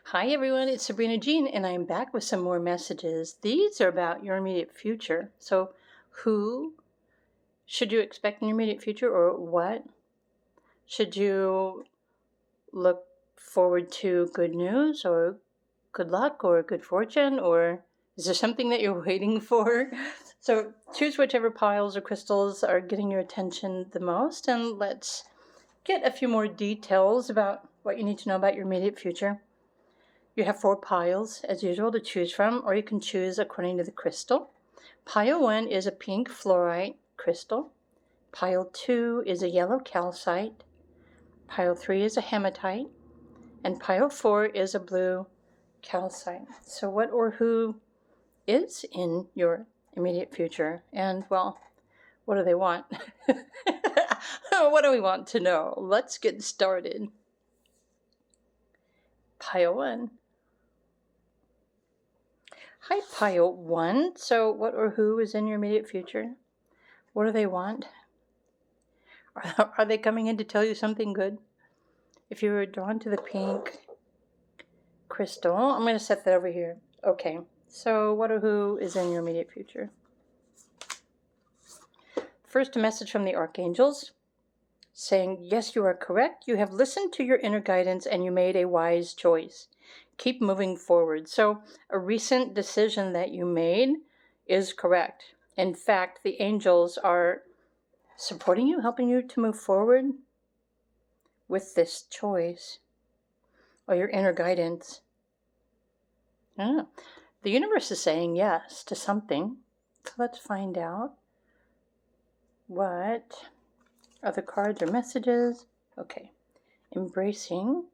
Hi everyone, it's Sabrina Jean, and I'm back with some more messages. These are about your immediate future. So, who should you expect in your immediate future, or what should you look forward to? Good news, or good luck, or good fortune, or is there something that you're waiting for? So, choose whichever piles or crystals are getting your attention the most, and let's get a few more details about what you need to know about your immediate future. You have 4 piles, as usual, to choose from, or you can choose according to the crystal. Pile 1 is a pink fluorite crystal. Pile 2 is a yellow calcite. Pile 3 is a hematite. And pile 4 is a blue calcite. So what or who is in your immediate future? And, well, what do they want? What do we want to know? Let's get started. Pile 1. Hi, pile 1. So what or who is in your immediate future? What do they want? Are they coming in to tell you something good? If you were drawn to the pink crystal, I'm going to set that over here. Okay, so what or who is in your immediate future? First, a message from the archangels saying, yes, you are correct. You have listened to your inner guidance and you made a wise choice. Keep moving forward. So a recent decision that you made is correct. In fact, the angels are supporting you, helping you to move forward with this choice, or your inner guidance. The universe is saying yes to something. So let's find out what other cards or messages. Okay. Embracing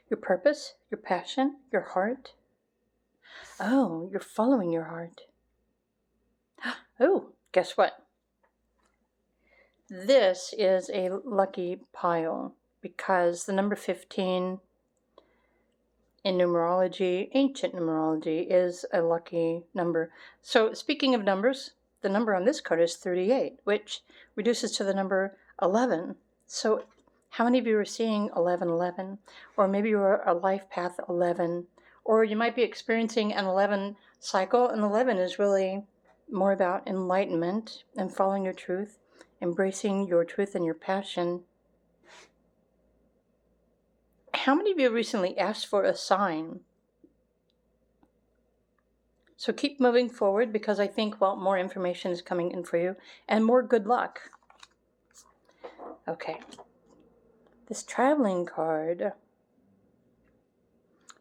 your purpose, your passion, your heart. Oh, you're following your heart. Oh, guess what? This is a lucky pile because the number 15 in numerology, ancient numerology, is a lucky number. So speaking of numbers, the number on this card is 38, which reduces to the number 11. So how many of you are seeing 1111? Or maybe you're a life path 11, or you might be experiencing an 11 cycle, and 11 is really more about enlightenment and following your truth, embracing your truth and your passion. How many of you recently asked for a sign? So keep moving forward, because I think, well, more information is coming in for you and more good luck. Okay. This traveling card,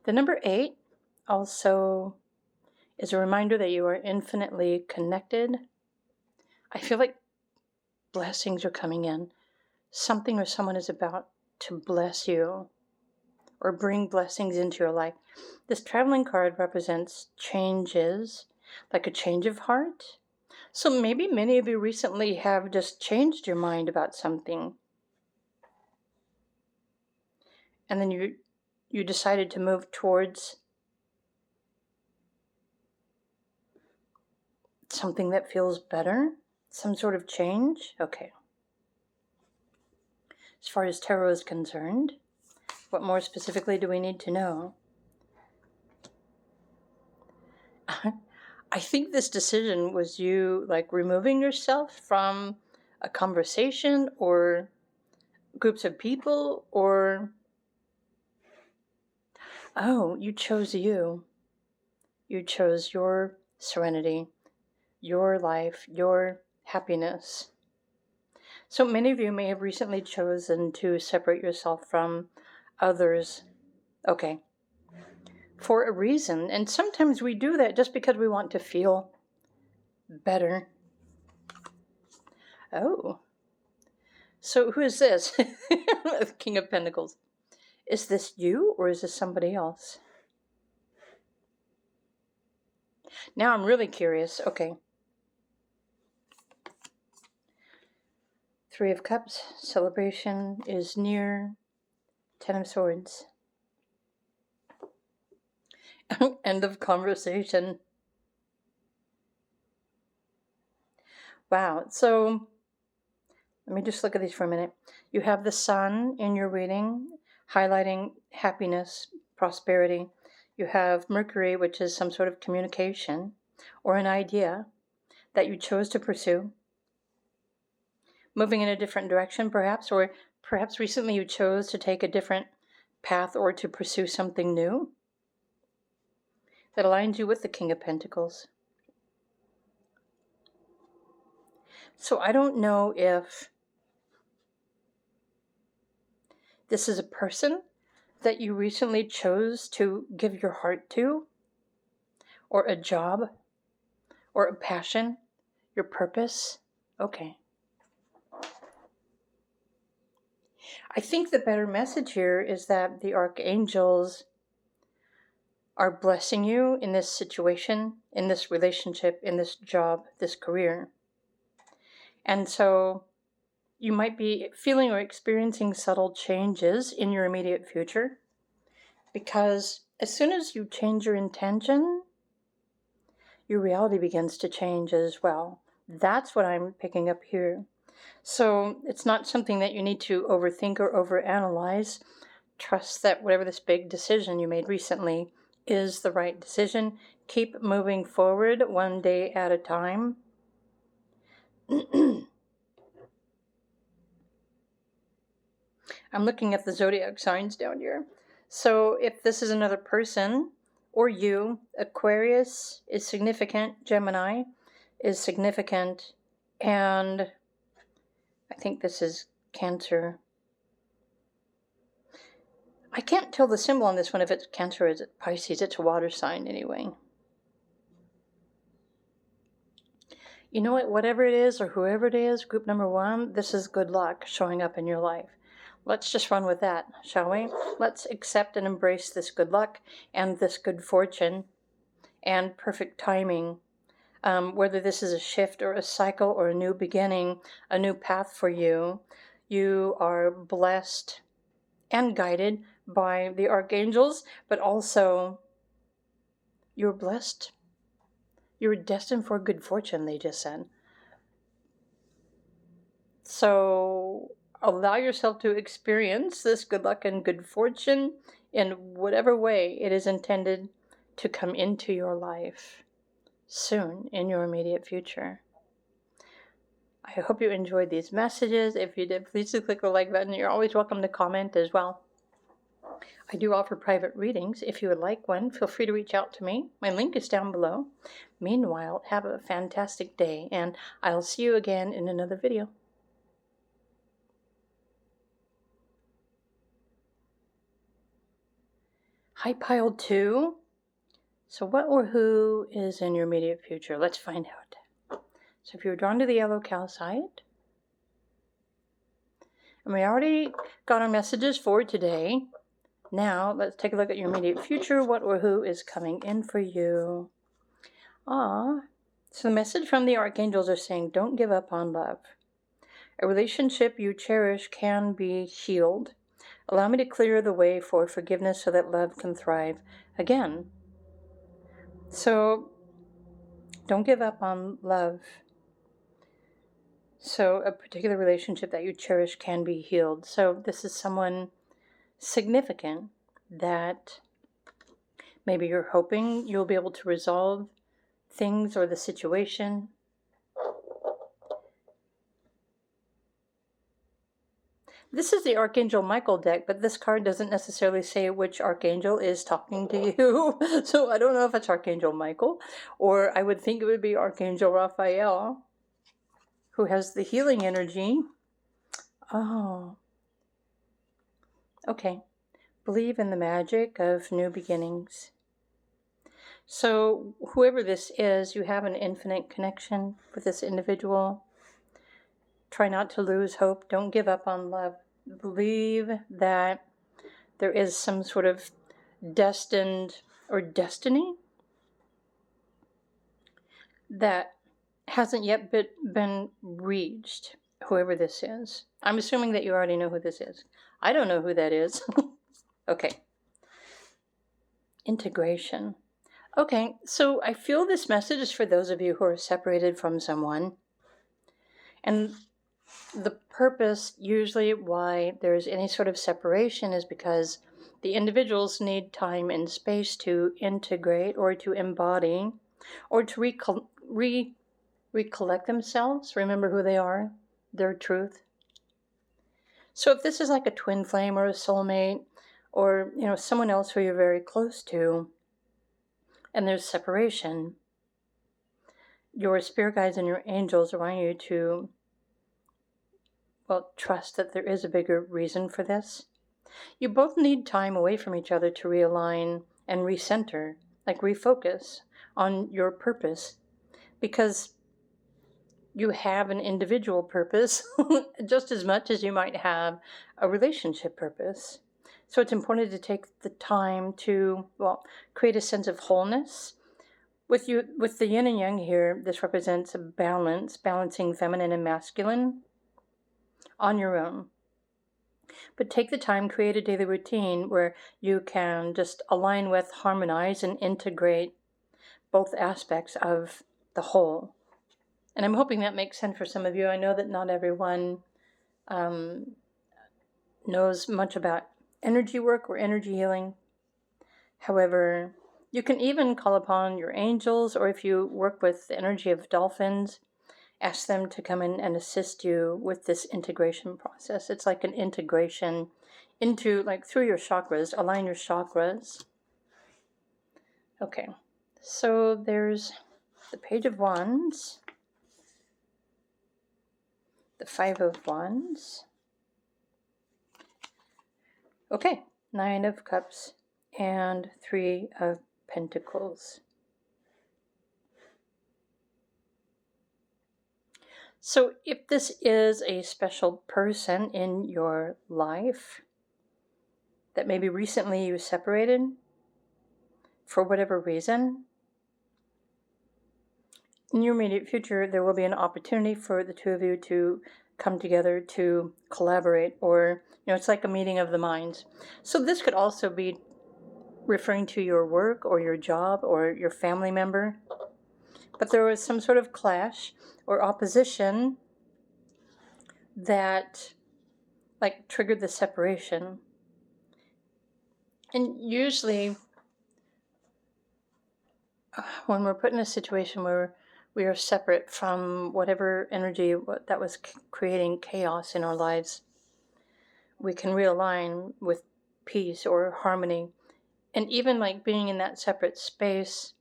the number 8 also is a reminder that you are infinitely connected. I feel like blessings are coming in. Something or someone is about to bless you or bring blessings into your life. This traveling card represents changes, like a change of heart. So maybe many of you recently have just changed your mind about something. And then you decided to move towards something that feels better, some sort of change. Okay. As far as tarot is concerned, what more specifically do we need to know? I think this decision was you like removing yourself from a conversation or groups of people, or you chose you. You chose your serenity, your life, your happiness. So many of you may have recently chosen to separate yourself from others. Okay. For a reason. And sometimes we do that just because we want to feel better. Oh. So who is this? King of Pentacles. Is this you or is this somebody else? Now I'm really curious. Okay. 3 of Cups. Celebration is near. 10 of Swords. End of conversation. Wow. So let me just look at these for a minute. You have the Sun in your reading. highlighting happiness, prosperity. You have Mercury, which is some sort of communication or an idea that you chose to pursue, moving in a different direction perhaps, or perhaps recently you chose to take a different path or to pursue something new that aligns you with the King of Pentacles. So I don't know if this is a person that you recently chose to give your heart to, or a job, or a passion, your purpose. Okay. I think the better message here is that the archangels are blessing you in this situation, in this relationship, in this job, this career. And so you might be feeling or experiencing subtle changes in your immediate future, because as soon as you change your intention, your reality begins to change as well. That's what I'm picking up here. So it's not something that you need to overthink or overanalyze. Trust that whatever this big decision you made recently is the right decision. Keep moving forward one day at a time. I'm looking at the zodiac signs down here. So if this is another person or you, Aquarius is significant, Gemini is significant, and I think this is Cancer. I can't tell the symbol on this one if it's Cancer or is it Pisces. It's a water sign anyway. You know what? Whatever it is or whoever it is, group number 1, this is good luck showing up in your life. Let's just run with that, shall we? Let's accept and embrace this good luck and this good fortune and perfect timing. Whether this is a shift or a cycle or a new beginning, a new path for you, you are blessed and guided by the archangels, but also you're blessed. You're destined for good fortune, they just said. So allow yourself to experience this good luck and good fortune in whatever way it is intended to come into your life soon in your immediate future. I hope you enjoyed these messages. If you did, please do click the like button. You're always welcome to comment as well. I do offer private readings. If you would like one, feel free to reach out to me. My link is down below. Meanwhile, have a fantastic day, and I'll see you again in another video. Hi, pile 2. So what or who is in your immediate future? Let's find out. So if you're drawn to the yellow calcite, and we already got our messages for today. Now, let's take a look at your immediate future. What or who is coming in for you? So the message from the archangels are saying, don't give up on love. A relationship you cherish can be healed. Allow me to clear the way for forgiveness so that love can thrive again. So don't give up on love. So a particular relationship that you cherish can be healed. So this is someone significant that maybe you're hoping you'll be able to resolve things or the situation. This is the Archangel Michael deck, but this card doesn't necessarily say which archangel is talking to you. So I don't know if it's Archangel Michael, or I would think it would be Archangel Raphael, who has the healing energy. Oh, okay. Believe in the magic of new beginnings. So whoever this is, you have an infinite connection with this individual. Try not to lose hope. Don't give up on love. Believe that there is some sort of destined or destiny that hasn't yet been reached, whoever this is. I'm assuming that you already know who this is. I don't know who that is. Okay. Integration. Okay, so I feel this message is for those of you who are separated from someone. And The purpose, usually why there's any sort of separation, is because the individuals need time and space to integrate or to embody or to recollect themselves, remember who they are, their truth. So if this is like a twin flame or a soulmate or, someone else who you're very close to, and there's separation, your spirit guides and your angels want you to, trust that there is a bigger reason for this. You both need time away from each other to realign and recenter, like refocus on your purpose, because you have an individual purpose just as much as you might have a relationship purpose. So it's important to take the time to, create a sense of wholeness. With the yin and yang here, this represents a balance, balancing feminine and masculine on your own. But take the time, create a daily routine where you can just align with, harmonize, and integrate both aspects of the whole. And I'm hoping that makes sense for some of you. I know that not everyone knows much about energy work or energy healing. However, you can even call upon your angels, or if you work with the energy of dolphins, ask them to come in and assist you with this integration process. It's like an integration into, through your chakras, align your chakras. Okay, so there's the Page of Wands, the Five of Wands. Okay, Nine of Cups and Three of Pentacles. So if this is a special person in your life that maybe recently you separated for whatever reason, in your immediate future, there will be an opportunity for the two of you to come together to collaborate, or, it's like a meeting of the minds. So this could also be referring to your work or your job or your family member. But there was some sort of clash or opposition that triggered the separation. And usually when we're put in a situation where we are separate from whatever energy that was creating chaos in our lives, we can realign with peace or harmony. And even being in that separate space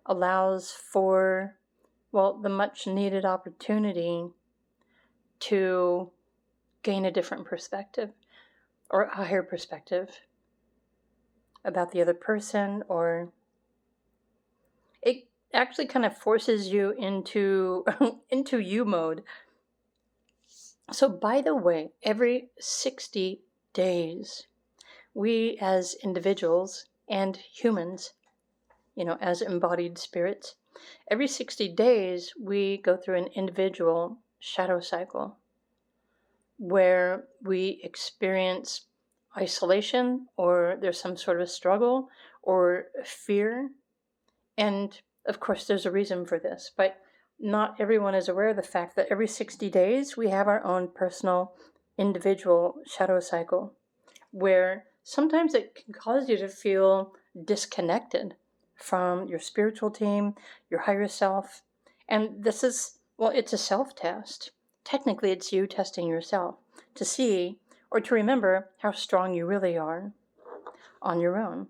allows for, the much needed opportunity to gain a different perspective or a higher perspective about the other person, or it actually kind of forces you into into you mode. So by the way, every 60 days, we as individuals and humans, as embodied spirits, every 60 days we go through an individual shadow cycle where we experience isolation, or there's some sort of struggle or fear. And of course, there's a reason for this, but not everyone is aware of the fact that every 60 days we have our own personal individual shadow cycle, where sometimes it can cause you to feel disconnected from your spiritual team, your higher self. And this is, it's a self-test. Technically, it's you testing yourself to see or to remember how strong you really are on your own.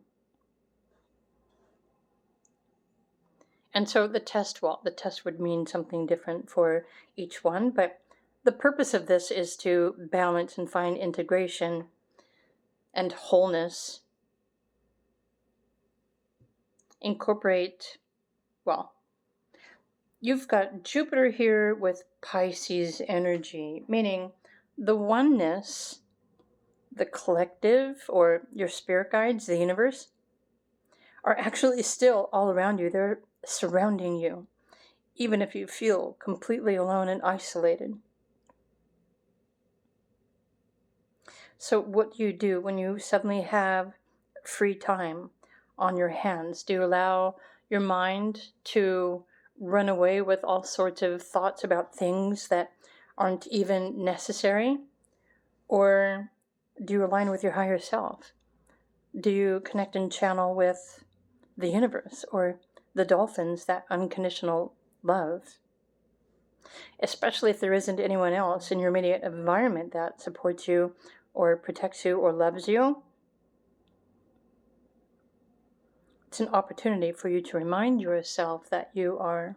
And so the test would mean something different for each one, but the purpose of this is to balance and find integration and wholeness. Incorporate, you've got Jupiter here with Pisces energy, meaning the oneness, the collective, or your spirit guides, the universe, are actually still all around you. They're surrounding you, even if you feel completely alone and isolated. So what do you do when you suddenly have free time on your hands? Do you allow your mind to run away with all sorts of thoughts about things that aren't even necessary? Or do you align with your higher self? Do you connect and channel with the universe or the dolphins, that unconditional love? Especially if there isn't anyone else in your immediate environment that supports you or protects you or loves you. It's an opportunity for you to remind yourself that you are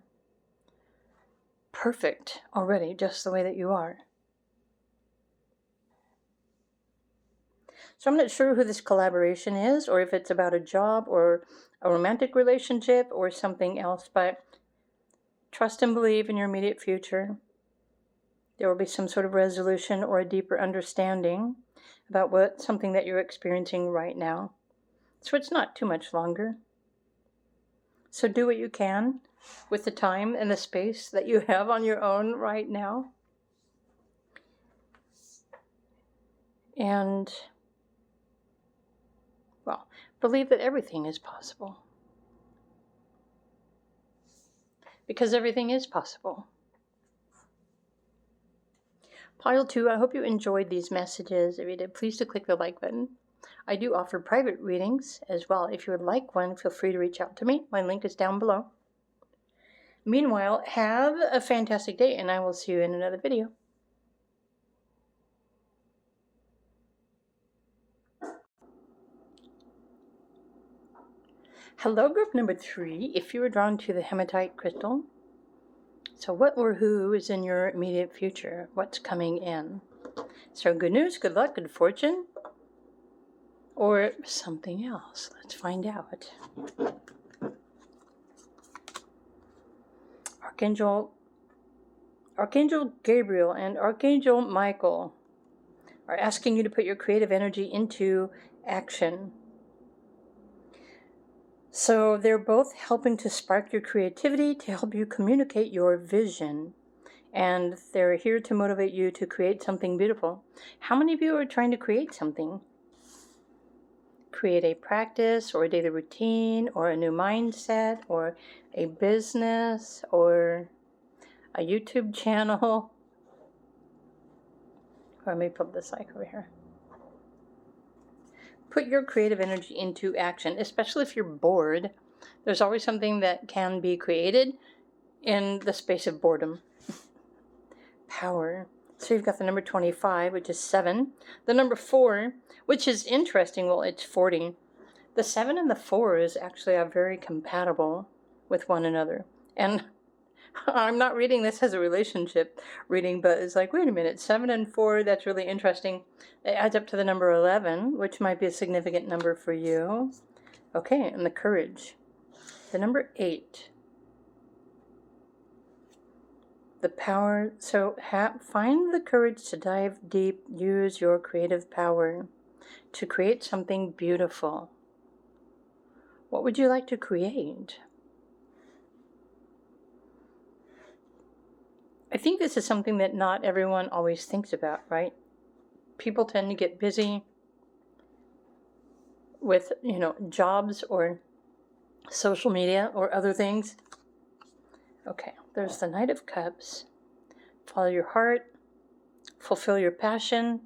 perfect already, just the way that you are. So I'm not sure who this collaboration is, or if it's about a job or a romantic relationship or something else, but trust and believe in your immediate future. There will be some sort of resolution or a deeper understanding about something that you're experiencing right now. So it's not too much longer. So do what you can with the time and the space that you have on your own right now. And, well, believe that everything is possible. Because everything is possible. Pile 2, I hope you enjoyed these messages. If you did, please do click the like button. I do offer private readings as well. If you would like one, feel free to reach out to me. My link is down below. Meanwhile, have a fantastic day, and I will see you in another video. Hello, group number 3. If you were drawn to the Hematite crystal, so what or who is in your immediate future? What's coming in? So good news, good luck, good fortune, or something else? Let's find out. Archangel Gabriel and Archangel Michael are asking you to put your creative energy into action. So they're both helping to spark your creativity, to help you communicate your vision. And they're here to motivate you to create something beautiful. How many of you are trying to create something? Create a practice or a daily routine or a new mindset or a business or a YouTube channel. Or let me put this like over here. Put your creative energy into action, especially if you're bored. There's always something that can be created in the space of boredom. Power. So you've got the number 25, which is 7. The number 4, which is interesting, well, it's 40. The 7 and the 4 is actually very compatible with one another. And I'm not reading this as a relationship reading, but it's like, wait a minute, 7 and 4, that's really interesting. It adds up to the number 11, which might be a significant number for you. Okay, and the courage. The number 8. The power. So find the courage to dive deep, use your creative power to create something beautiful. What would you like to create? I think this is something that not everyone always thinks about, right? People tend to get busy with, jobs or social media or other things. Okay, there's the Knight of Cups. Follow your heart. Fulfill your passion.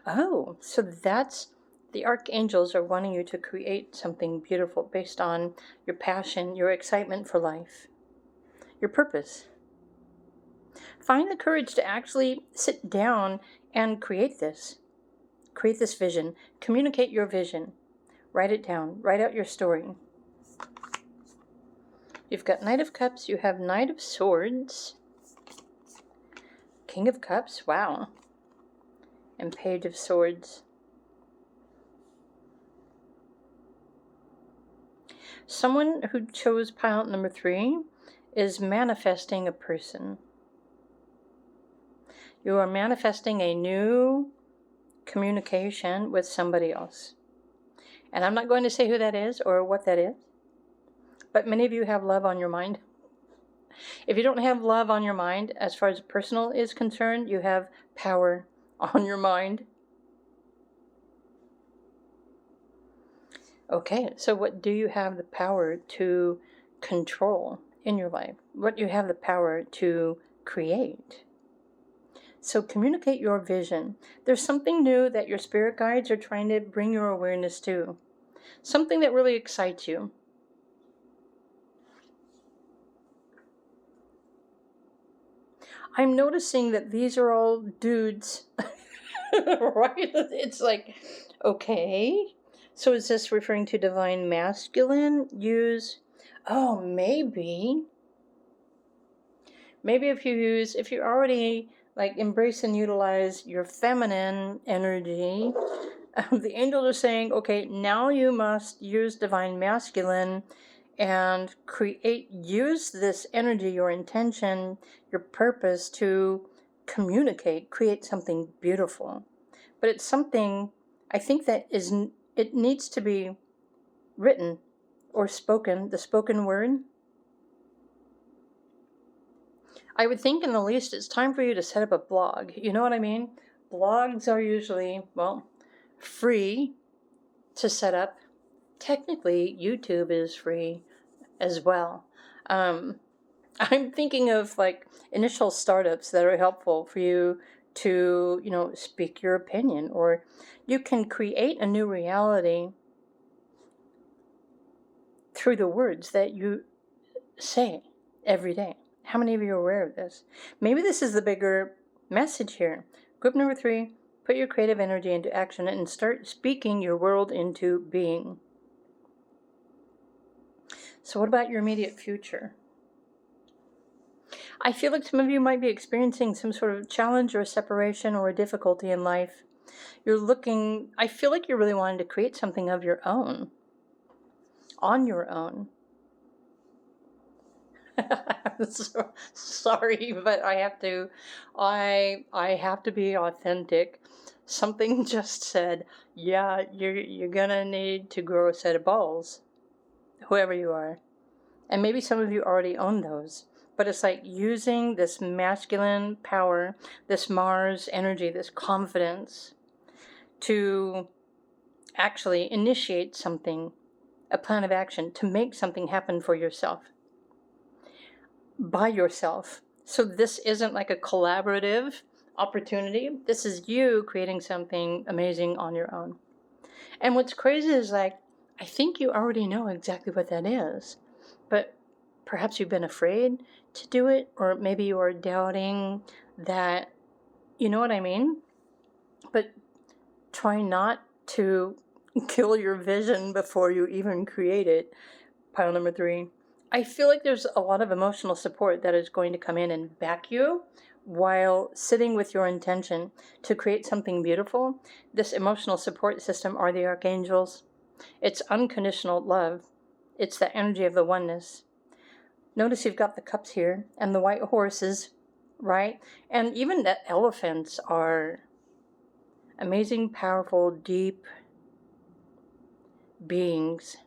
Oh, so that's the archangels are wanting you to create something beautiful based on your passion, your excitement for life, your purpose. Find the courage to actually sit down and create this. Create this vision. Communicate your vision. Write it down. Write out your story. You've got Knight of Cups. You have Knight of Swords. King of Cups. Wow. And Page of Swords. Someone who chose pile number 3 is manifesting a person. You are manifesting a new communication with somebody else. And I'm not going to say who that is or what that is, but many of you have love on your mind. If you don't have love on your mind, as far as personal is concerned, you have power on your mind. Okay, so what do you have the power to control in your life? What do you have the power to create? So communicate your vision. There's something new that your spirit guides are trying to bring your awareness to. Something that really excites you. I'm noticing that these are all dudes. Right? It's like, okay. So is this referring to divine masculine? Oh, maybe. Maybe if you already like embrace and utilize your feminine energy, the angels are saying, okay, now you must use divine masculine and use this energy, your intention, your purpose to communicate, create something beautiful. But it's something I think it needs to be written or spoken, the spoken word. I would think in the least it's time for you to set up a blog. You know what I mean? Blogs are usually, well, free to set up. Technically, YouTube is free as well. I'm thinking of like initial startups that are helpful for you to, speak your opinion, or you can create a new reality through the words that you say every day. How many of you are aware of this? Maybe this is the bigger message here. Group number 3, put your creative energy into action and start speaking your world into being. So what about your immediate future? I feel like some of you might be experiencing some sort of challenge or separation or a difficulty in life. I feel like you're really wanting to create something of your own, on your own. I'm so sorry, but I have to be authentic. Something just said, yeah, you're gonna need to grow a set of balls, whoever you are. And maybe some of you already own those. But it's like using this masculine power, this Mars energy, this confidence to actually initiate something, a plan of action, to make something happen for yourself, by yourself. So this isn't like a collaborative opportunity. This is you creating something amazing on your own. And what's crazy is like, I think you already know exactly what that is, but perhaps you've been afraid to do it, or maybe you are doubting that, you know what I mean? But try not to kill your vision before you even create it. Pile number 3. I feel like there's a lot of emotional support that is going to come in and back you while sitting with your intention to create something beautiful. This emotional support system are the archangels. It's unconditional love. It's the energy of the oneness. Notice you've got the cups here and the white horses, right? And even the elephants are amazing, powerful, deep beings.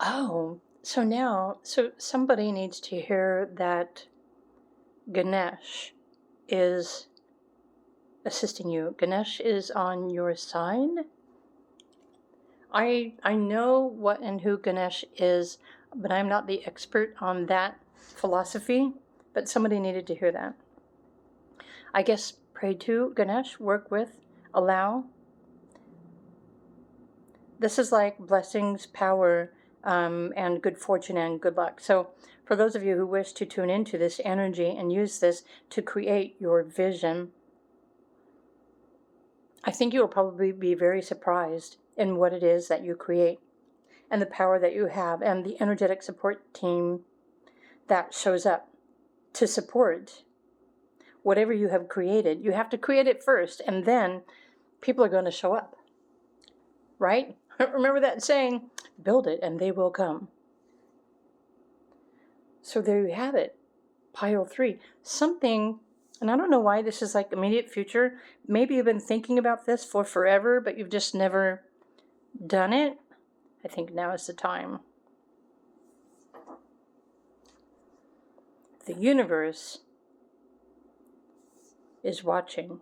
Oh, so somebody needs to hear that Ganesh is assisting you. Ganesh is on your side. I know what and who Ganesh is, but I'm not the expert on that philosophy, but somebody needed to hear that. I guess pray to Ganesh, work with, allow. This is like blessings, power, and good fortune and good luck. So for those of you who wish to tune into this energy and use this to create your vision, I think you will probably be very surprised in what it is that you create and the power that you have and the energetic support team that shows up to support whatever you have created. You have to create it first, and then people are going to show up, right? Remember that saying, build it and they will come. So there you have it. Pile 3. Something, and I don't know why this is like immediate future. Maybe you've been thinking about this for forever, but you've just never done it. I think now is the time. The universe is watching.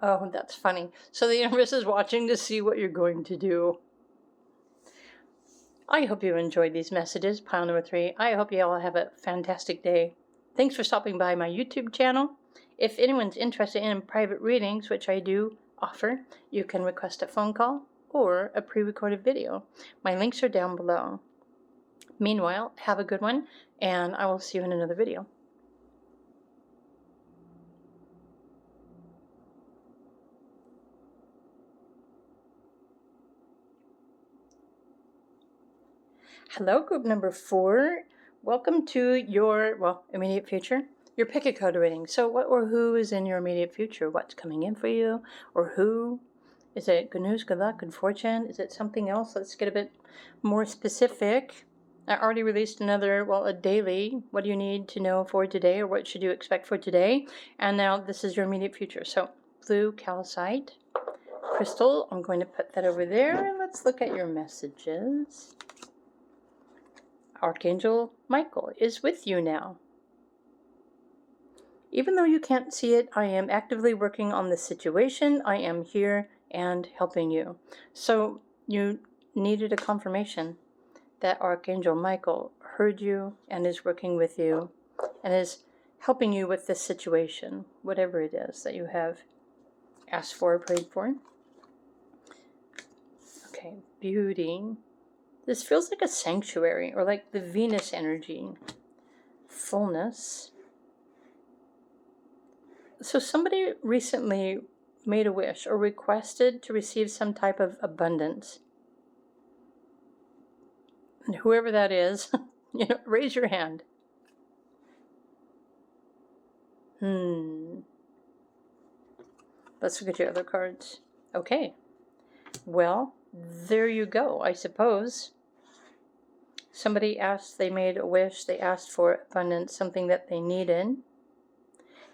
Oh, that's funny. So the universe is watching to see what you're going to do. I hope you enjoyed these messages, pile number 3. I hope you all have a fantastic day. Thanks for stopping by my YouTube channel. If anyone's interested in private readings, which I do offer, you can request a phone call or a pre-recorded video. My links are down below. Meanwhile, have a good one, and I will see you in another video. Hello, group number 4. Welcome to your, immediate future. Your pick a code reading. So what or who is in your immediate future? What's coming in for you? Or who? Is it good news, good luck, good fortune? Is it something else? Let's get a bit more specific. I already released another, a daily. What do you need to know for today, or what should you expect for today? And now this is your immediate future. So blue calcite crystal. I'm going to put that over there. And let's look at your messages. Archangel Michael is with you now. Even though you can't see it, I am actively working on the situation. I am here and helping you. So you needed a confirmation that Archangel Michael heard you and is working with you and is helping you with this situation, whatever it is that you have asked for or prayed for. Okay, beauty. This feels like a sanctuary, or like the Venus energy. Fullness. So somebody recently made a wish or requested to receive some type of abundance. And whoever that is, raise your hand. Let's look at your other cards. Okay. Well, there you go, I suppose. Somebody asked, they made a wish, they asked for abundance, something that they needed.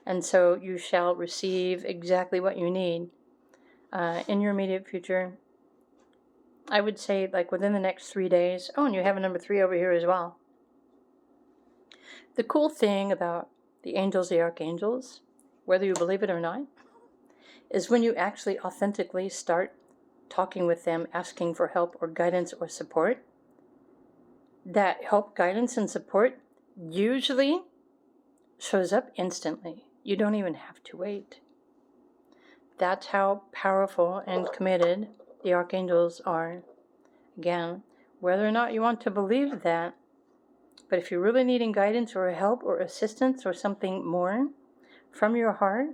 And so you shall receive exactly what you need in your immediate future. I would say like within the next 3 days. Oh, and you have a number 3 over here as well. The cool thing about the angels, the archangels, whether you believe it or not, is when you actually authentically start talking with them, asking for help or guidance or support, that help, guidance, and support usually shows up instantly. You don't even have to wait. That's how powerful and committed the archangels are. Again, whether or not you want to believe that, but if you're really needing guidance or help or assistance or something more from your heart,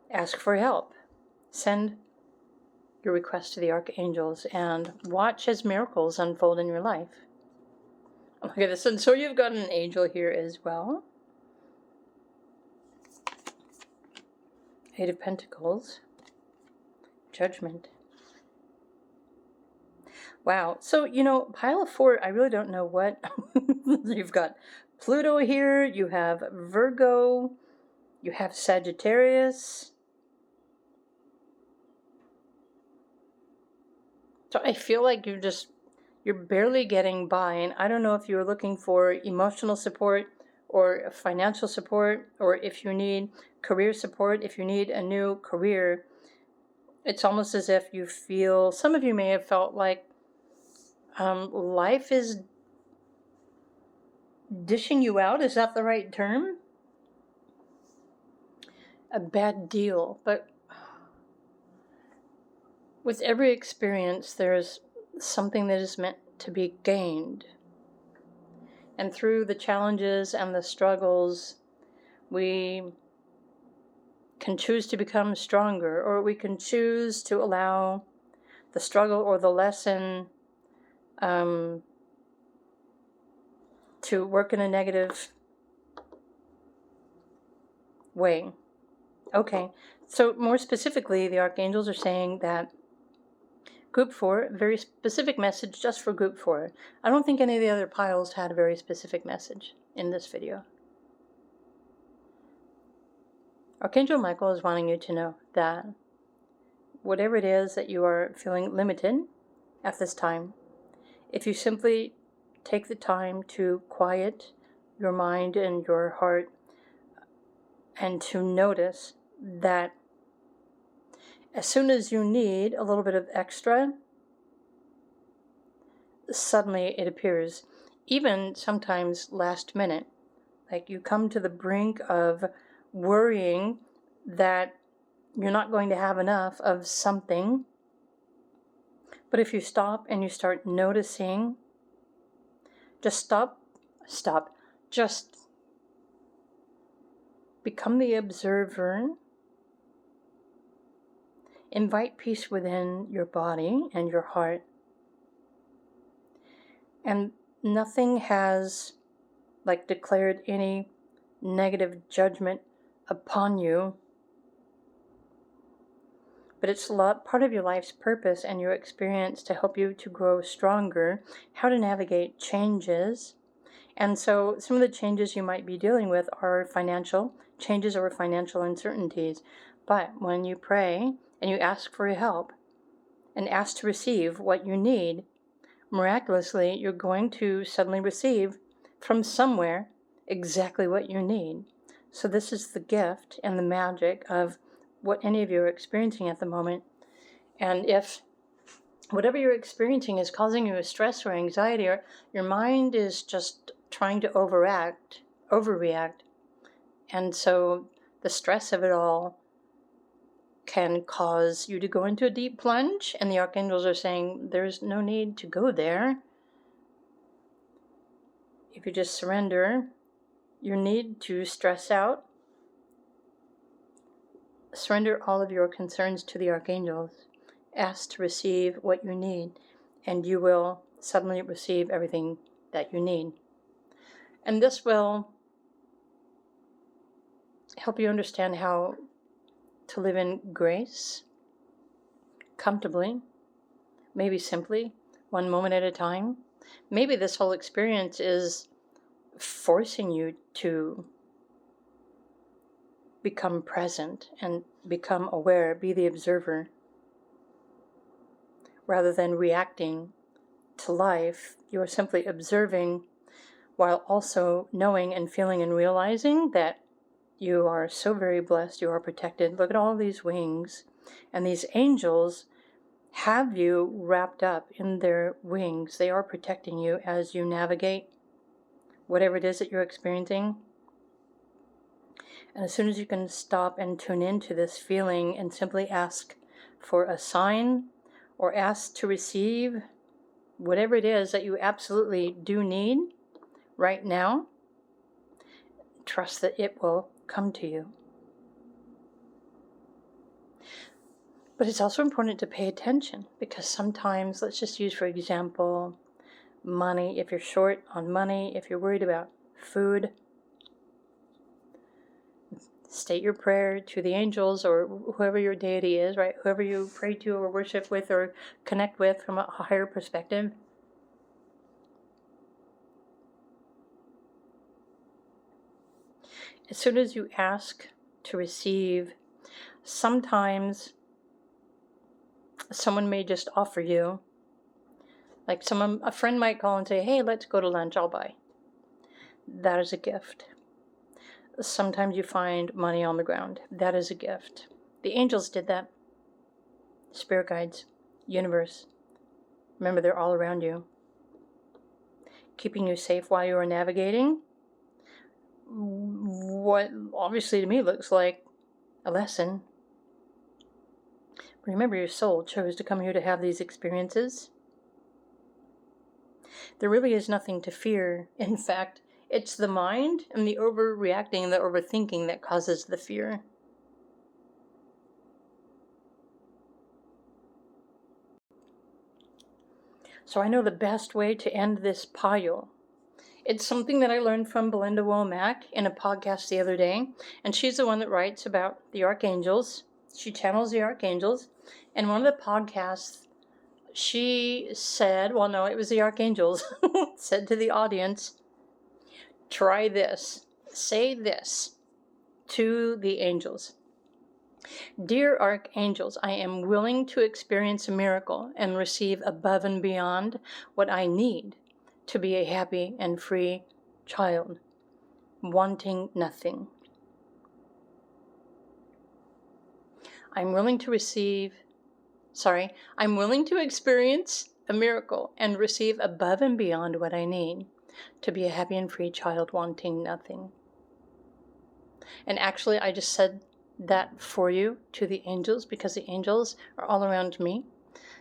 ask for help. Send your request to the archangels and watch as miracles unfold in your life. Look at this. And so you've got an angel here as well. 8 of Pentacles. Judgment. Wow. So, pile of 4, I really don't know what. You've got Pluto here. You have Virgo. You have Sagittarius. So I feel like you're barely getting by, and I don't know if you're looking for emotional support or financial support, or if you need career support, if you need a new career. It's almost as if you feel, some of you may have felt like life is dishing you out. Is that the right term? A bad deal. But with every experience, there's something that is meant to be gained. And through the challenges and the struggles, we can choose to become stronger, or we can choose to allow the struggle or the lesson to work in a negative way. Okay, so more specifically, the archangels are saying that Group 4, very specific message just for Group 4. I don't think any of the other piles had a very specific message in this video. Archangel Michael is wanting you to know that whatever it is that you are feeling limited at this time, if you simply take the time to quiet your mind and your heart and to notice that as soon as you need a little bit of extra, suddenly it appears, even sometimes last minute. Like you come to the brink of worrying that you're not going to have enough of something. But if you stop and you start noticing, just stop, just become the observer, invite peace within your body and your heart. And nothing has declared any negative judgment upon you, but it's a lot part of your life's purpose and your experience to help you to grow stronger, how to navigate changes. And so some of the changes you might be dealing with are financial changes or financial uncertainties. But when you pray and you ask for help and ask to receive what you need, miraculously, you're going to suddenly receive from somewhere exactly what you need. So this is the gift and the magic of what any of you are experiencing at the moment. And if whatever you're experiencing is causing you a stress or anxiety, or your mind is just trying to overreact, and so the stress of it all can cause you to go into a deep plunge, and the archangels are saying there's no need to go there. If you just surrender your need to stress out, surrender all of your concerns to the archangels, ask to receive what you need, and you will suddenly receive everything that you need. And this will help you understand how to live in grace, comfortably, maybe simply, one moment at a time. Maybe this whole experience is forcing you to become present and become aware, be the observer, rather than reacting to life. You are simply observing while also knowing and feeling and realizing that you are so very blessed, you are protected. Look at all these wings, and these angels have you wrapped up in their wings. They are protecting you as you navigate whatever it is that you're experiencing. And as soon as you can stop and tune into this feeling and simply ask for a sign or ask to receive whatever it is that you absolutely do need right now, trust that it will come to you. But it's also important to pay attention, because sometimes, let's just use, for example, money. If you're short on money, if you're worried about food, state your prayer to the angels or whoever your deity is, right? Whoever you pray to or worship with or connect with from a higher perspective. As soon as you ask to receive, sometimes someone may just offer you, a friend might call and say, hey, let's go to lunch, I'll buy. That is a gift. Sometimes you find money on the ground. That is a gift. The angels did that. Spirit guides, universe. Remember, they're all around you, keeping you safe while you are navigating what obviously to me looks like a lesson. Remember, your soul chose to come here to have these experiences. There really is nothing to fear. In fact, it's the mind and the overreacting and the overthinking that causes the fear. So I know the best way to end this pile. It's something that I learned from Belinda Womack in a podcast the other day, and she's the one that writes about the archangels. She channels the archangels, and one of the podcasts, she said, well, no, it was the archangels, said to the audience, try this, say this to the angels. Dear archangels, I am willing to experience a miracle and receive above and beyond what I need to be a happy and free child, wanting nothing. I'm willing to experience a miracle and receive above and beyond what I need to be a happy and free child wanting nothing. And actually, I just said that for you to the angels because the angels are all around me.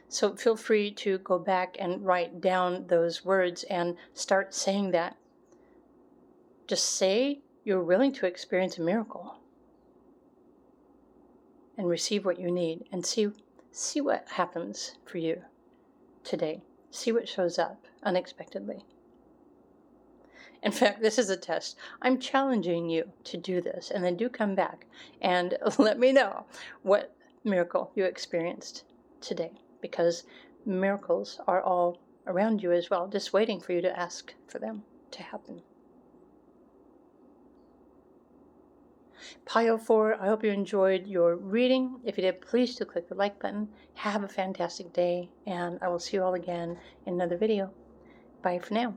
So feel free to go back and write down those words and start saying that. Just say you're willing to experience a miracle and receive what you need, and see what happens for you today. See what shows up unexpectedly. In fact, this is a test. I'm challenging you to do this, and then do come back and let me know what miracle you experienced today, because miracles are all around you as well, just waiting for you to ask for them to happen. Pile 4, I hope you enjoyed your reading. If you did, please do click the like button. Have a fantastic day, and I will see you all again in another video. Bye for now.